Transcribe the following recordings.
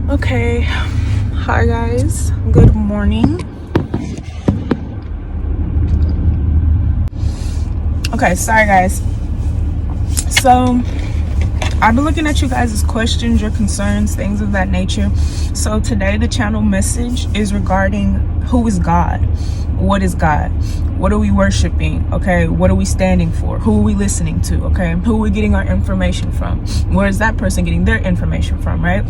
Okay, hi guys, good morning. Okay, sorry guys. So I've been looking at you guys' questions, your concerns, things of that nature. So today the channel message is regarding who is God? What is God? What are we worshiping? Okay, what are we standing for? Who are we listening to? Okay, who are we getting our information from? Where is that person getting their information from, right?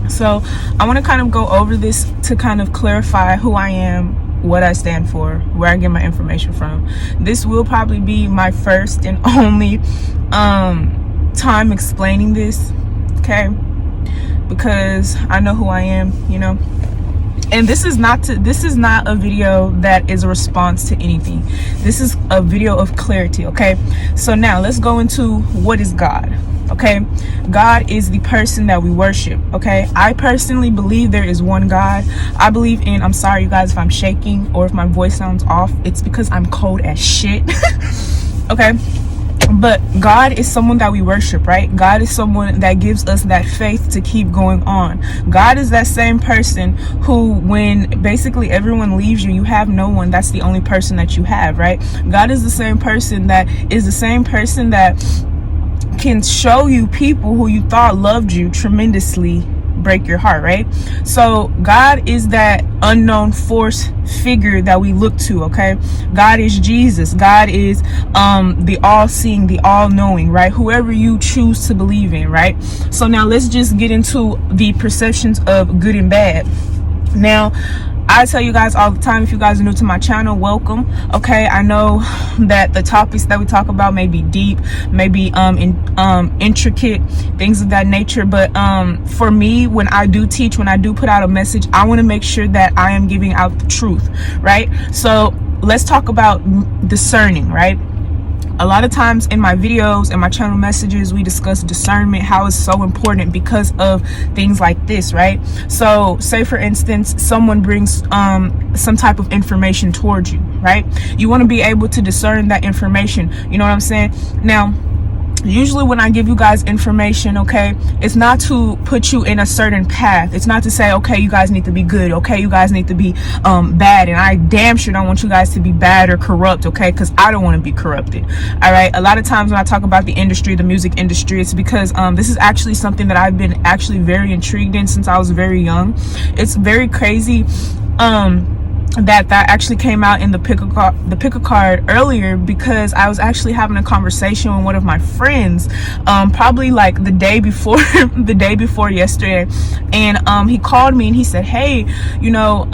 So I want to kind of go over this to kind of clarify who I am, what I stand for, where I get my information from. This will probably be my first and only time explaining this, okay? Because I know who I am, you know. And this is not a video that is a response to anything. This is a video of clarity, okay? So now let's go into what is God. Okay, God is the person that we worship. Okay, I personally believe there is one God. I believe in, I'm sorry you guys if I'm shaking or if my voice sounds off, it's because I'm cold as shit. Okay, but God is someone that we worship, right? God is someone that gives us that faith to keep going on. God is that same person who, when basically everyone leaves you, you have no one. That's the only person that you have, right? God is the same person that can show you people who you thought loved you tremendously break your heart, right? So God is that unknown force figure that we look to. Okay, God is Jesus. God is the all-seeing, the all-knowing, right? Whoever you choose to believe in, right? So now let's just get into the perceptions of good and bad. Now, I tell you guys all the time, if you guys are new to my channel, welcome. Okay, I know that the topics that we talk about may be deep, maybe intricate, things of that nature, but for me, when I do teach, when I do put out a message, I want to make sure that I am giving out the truth, right? So let's talk about discerning, right? A lot of times in my videos and my channel messages, we discuss discernment, how it's so important because of things like this, right? So say for instance, someone brings some type of information towards you, right? You want to be able to discern that information. You know what I'm saying? Now, usually when I give you guys information, okay, it's not to put you in a certain path. It's not to say, okay, you guys need to be good, okay, you guys need to be bad, and I damn sure don't want you guys to be bad or corrupt, okay, because I don't want to be corrupted. All right, a lot of times when I talk about the industry, the music industry, it's because this is actually something that I've been actually very intrigued in since I was very young. It's very crazy that actually came out in the pick a card earlier, because I was actually having a conversation with one of my friends probably like the day before the day before yesterday, and he called me and he said, hey, you know,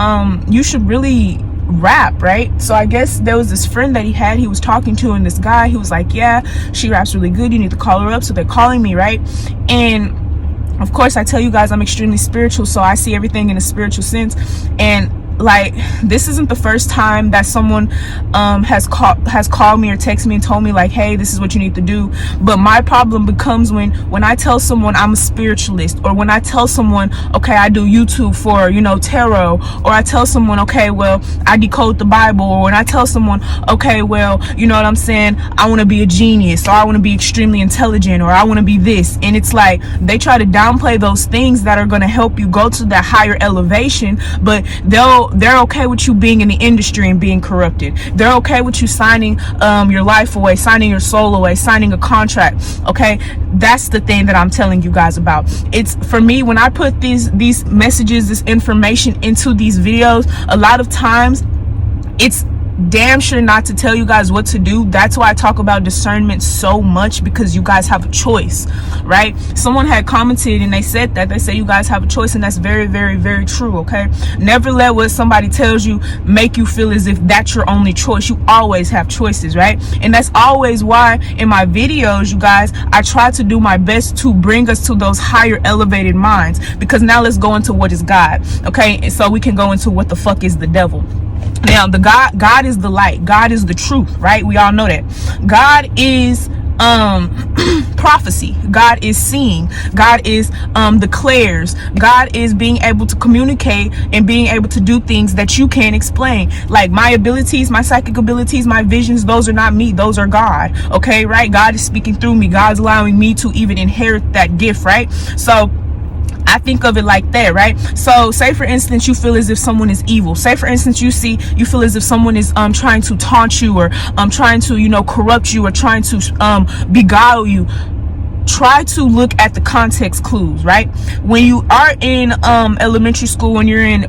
you should really rap, right? So I guess there was this friend that he was talking to, and this guy, he was like, yeah, she raps really good, you need to call her up. So they're calling me, right? And of course I tell you guys I'm extremely spiritual, so I see everything in a spiritual sense. And like, this isn't the first time that someone has called me or texted me and told me like, hey, this is what you need to do. But my problem becomes when I tell someone I'm a spiritualist, or when I tell someone, okay, I do YouTube for, you know, tarot, or I tell someone, okay, well, I decode the Bible, or when I tell someone, okay, well, you know what I'm saying, I want to be a genius, or I want to be extremely intelligent, or I want to be this. And it's like they try to downplay those things that are going to help you go to that higher elevation, but they're okay with you being in the industry and being corrupted. They're okay with you signing your life away, signing your soul away, signing a contract. Okay, that's the thing that I'm telling you guys about. It's, for me, when I put these messages, this information into these videos, a lot of times it's damn sure not to tell you guys what to do. That's why I talk about discernment so much, because you guys have a choice, right? Someone had commented and they said you guys have a choice, and that's very, very, very true. Okay, never let what somebody tells you make you feel as if that's your only choice. You always have choices, right? And that's always why in my videos, you guys, I try to do my best to bring us to those higher elevated minds. Because now let's go into what is God, okay? And so we can go into what the fuck is the devil. Now, God is the light. God is the truth, right? We all know that. God is prophecy. God is seeing. God is declares. God is being able to communicate and being able to do things that you can't explain. Like my abilities, my psychic abilities, my visions, those are not me, those are God. Okay, right? God is speaking through me. God's allowing me to even inherit that gift, right? So I think of it like that, right? So say for instance, you feel as if someone is evil. Say for instance, you feel as if someone is trying to taunt you, or trying to, you know, corrupt you, or trying to beguile you. Try to look at the context clues, right? When you are in elementary school, when you're in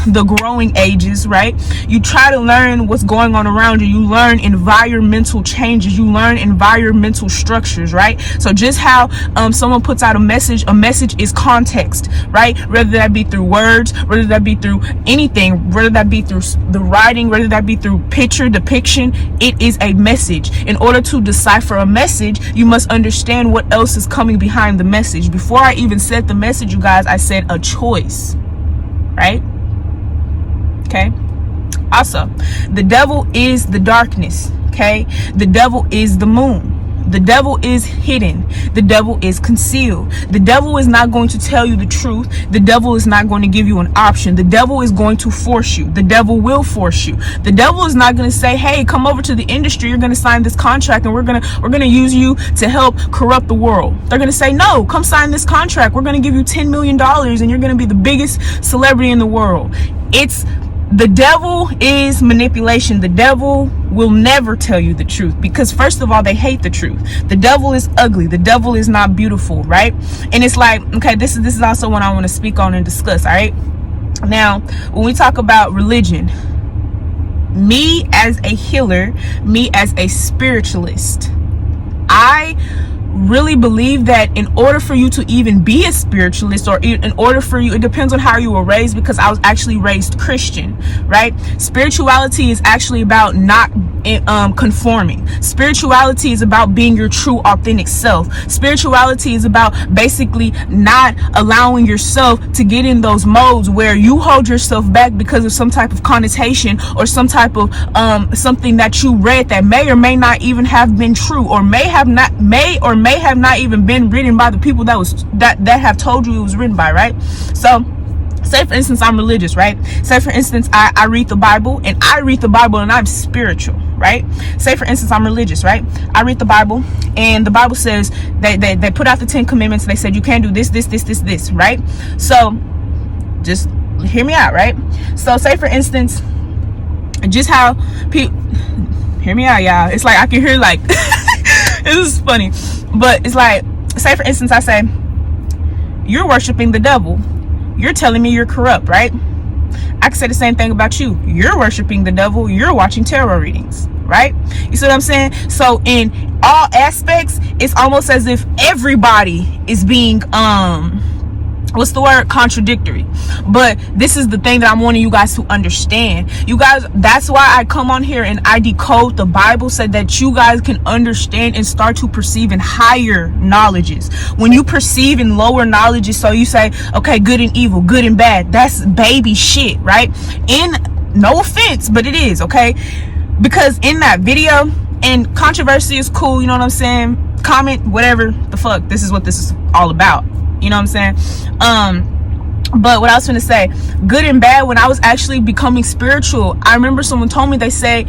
the growing ages, right? You try to learn what's going on around you. You learn environmental changes. You learn environmental structures, right? So just how someone puts out a message is context, right? Whether that be through words, whether that be through anything, whether that be through the writing, whether that be through picture depiction, it is a message. In order to decipher a message, you must understand what else is coming behind the message. Before I even said the message, you guys, I said a choice, right? Okay. Also, the devil is the darkness. Okay. The devil is the moon. The devil is hidden. The devil is concealed. The devil is not going to tell you the truth. The devil is not going to give you an option. The devil is going to force you. The devil will force you. The devil is not going to say, hey, come over to the industry. You're going to sign this contract and we're going to use you to help corrupt the world. They're going to say, no, come sign this contract. We're going to give you $10 million and you're going to be the biggest celebrity in the world. The devil is manipulation. The devil will never tell you the truth because, first of all, they hate the truth. The devil is ugly. The devil is not beautiful, right? And it's like, okay, this is also what I want to speak on and discuss, all right? Now, when we talk about religion, me as a healer, me as a spiritualist, I really believe that in order for you to even be a spiritualist, or in order for you, it depends on how you were raised, because I was actually raised Christian, right? Spirituality is actually about not conforming. Spirituality is about being your true authentic self. Spirituality is about basically not allowing yourself to get in those modes where you hold yourself back because of some type of connotation or some type of something that you read that may or may not even have been true, or may have not even been written by the people that have told you it was written by, right? So say for instance, I'm religious, right? Say for instance, I read the Bible and I'm spiritual, right? Say for instance, I'm religious, right? I read the Bible and the Bible says they put out the 10 commandments. They said you can't do this, right? So just hear me out, right? So say for instance, just how people, hear me out, y'all. It's like I can hear like, this is funny, but it's like, say for instance, I say, you're worshiping the devil. You're telling me you're corrupt, right? I can say the same thing about you. You're worshiping the devil. You're watching tarot readings, right? You see what I'm saying? So in all aspects, it's almost as if everybody is being, contradictory. But this is the thing that I'm wanting you guys to understand. You guys, that's why I come on here and I decode the Bible so that you guys can understand and start to perceive in higher knowledges. When you perceive in lower knowledges, so you say, okay, good and evil, good and bad, that's baby shit, right? No offense, but it is, okay? Because in that video, and controversy is cool, you know what I'm saying? Comment, whatever the fuck, this is what this is all about. You know what I'm saying? But what I was going to say, good and bad, when I was actually becoming spiritual, I remember someone told me, they say,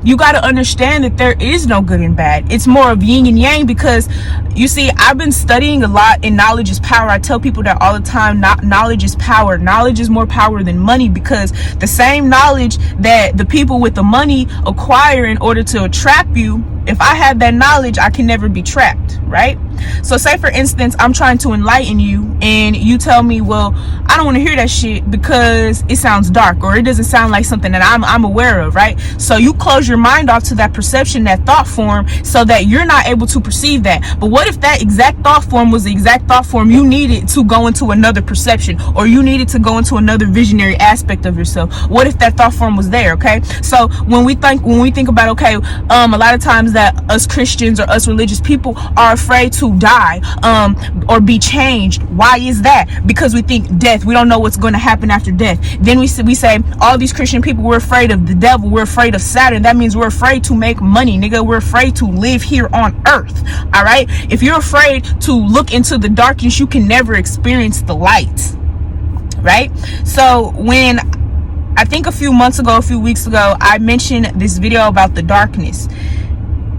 you got to understand that there is no good and bad. It's more of yin and yang, because you see, I've been studying a lot, and knowledge is power. I tell people that all the time. Knowledge is power. Knowledge is more power than money, because the same knowledge that the people with the money acquire in order to trap you, if I had that knowledge, I can never be trapped, right? So say for instance, I'm trying to enlighten you and you tell me, well, I don't want to hear that shit because it sounds dark, or it doesn't sound like something that I'm aware of, right? So you close your mind off to that perception, that thought form, so that you're not able to perceive that. But what if that exact thought form was the exact thought form you needed to go into another perception, or you needed to go into another visionary aspect of yourself? What if that thought form was there? Okay, so when we think about, okay, a lot of times that us Christians or us religious people are afraid to die or be changed. Why is that? Because we think death. We don't know what's going to happen after death. Then we say all these Christian people, we're afraid of the devil, we're afraid of Saturn. That means we're afraid to make money, nigga. We're afraid to live here on earth. All right, if you're afraid to look into the darkness, you can never experience the light, right? So when I think a few weeks ago, I mentioned this video about the darkness.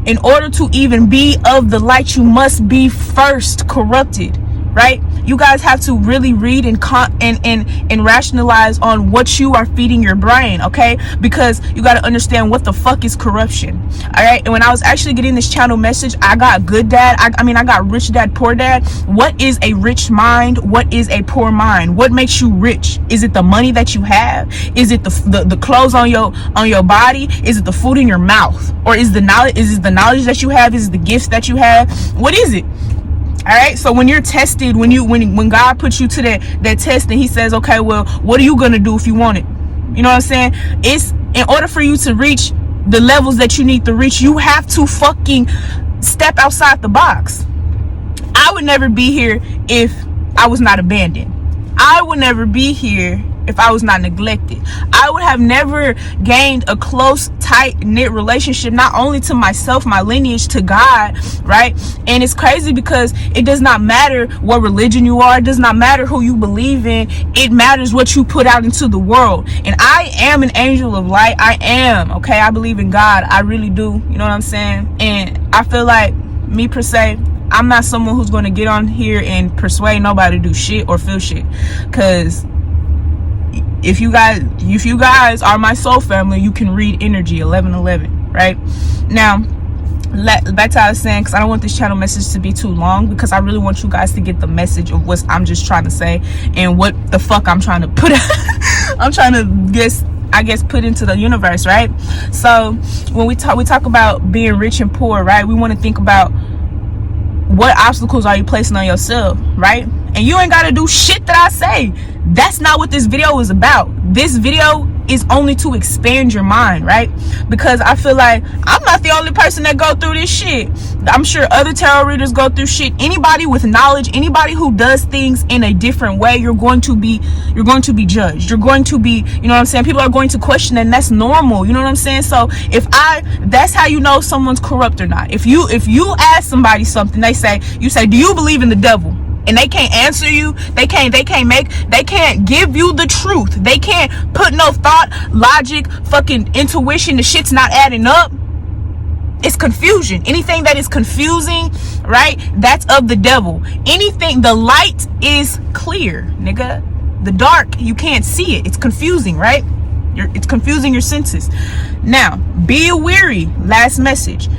In order to even be of the light, you must be first corrupted, right? You guys have to really read and rationalize on what you are feeding your brain, okay? Because you got to understand what the fuck is corruption, all right? And when I was actually getting this channel message, I got good dad. I mean, I got rich dad, poor dad. What is a rich mind? What is a poor mind? What makes you rich? Is it the money that you have? Is it the clothes on your body? Is it the food in your mouth? Or is the knowledge? Is it the knowledge that you have? Is it the gifts that you have? What is it? All right. So when you're tested, when God puts you to that test and he says, okay, well, what are you going to do if you want it? You know what I'm saying? It's in order for you to reach the levels that you need to reach, you have to fucking step outside the box. I would never be here if I was not abandoned. I would never be here if I was not neglected. I would have never gained a close, tight-knit relationship, not only to myself, my lineage, to God, right? And it's crazy because it does not matter what religion you are. It does not matter who you believe in. It matters what you put out into the world. And I am an angel of light. I am, okay? I believe in God. I really do. You know what I'm saying? And I feel like, me per se, I'm not someone who's going to get on here and persuade nobody to do shit or feel shit. Because if you guys are my soul family, you can read energy 1111, right? Now, back to what I was saying, because I don't want this channel message to be too long, because I really want you guys to get the message of what I'm just trying to say and what the fuck I'm trying to put I'm trying to put into the universe, right? So when we talk about being rich and poor, right? We want to think about what obstacles are you placing on yourself, right? And you ain't got to do shit that I say. That's not what this video is about. This video is only to expand your mind, right? Because I feel like I'm not the only person that go through this shit. I'm sure other tarot readers go through shit. Anybody with knowledge, anybody who does things in a different way, you're going to be judged. You're going to be, you know what I'm saying? People are going to question, and that's normal. You know what I'm saying? So that's how you know someone's corrupt or not. If you ask somebody something, you say, do you believe in the devil? And they can't answer you. They can't give you the truth. They can't put no thought, logic, fucking intuition. The shit's not adding up. It's confusion. Anything that is confusing, right? That's of the devil. Anything, the light is clear, nigga. The dark, you can't see it. It's confusing, right? It's confusing your senses. Now, be weary. Last message.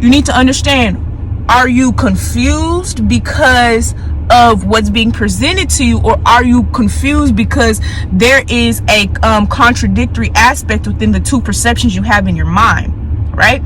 You need to understand, are you confused because of what's being presented to you, or are you confused because there is a contradictory aspect within the two perceptions you have in your mind, right?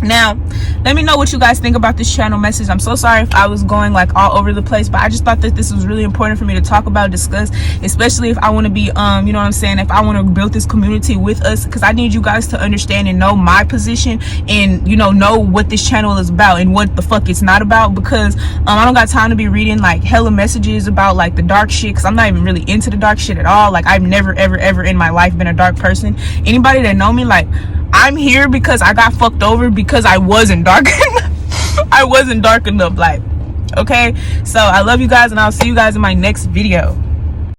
Now, let me know what you guys think about this channel message. I'm so sorry if I was going like all over the place, but I just thought that this was really important for me to talk about, discuss, especially if I want to be, you know what I'm saying, if I want to build this community with us, because I need you guys to understand and know my position and, you know what this channel is about and what the fuck it's not about, because I don't got time to be reading like hella messages about like the dark shit, because I'm not even really into the dark shit at all. Like, I've never, ever in my life been a dark person. Anybody that know me, like, I'm here because I got fucked over because I wasn't dark enough. I wasn't dark enough, like, okay? So I love you guys, and I'll see you guys in my next video.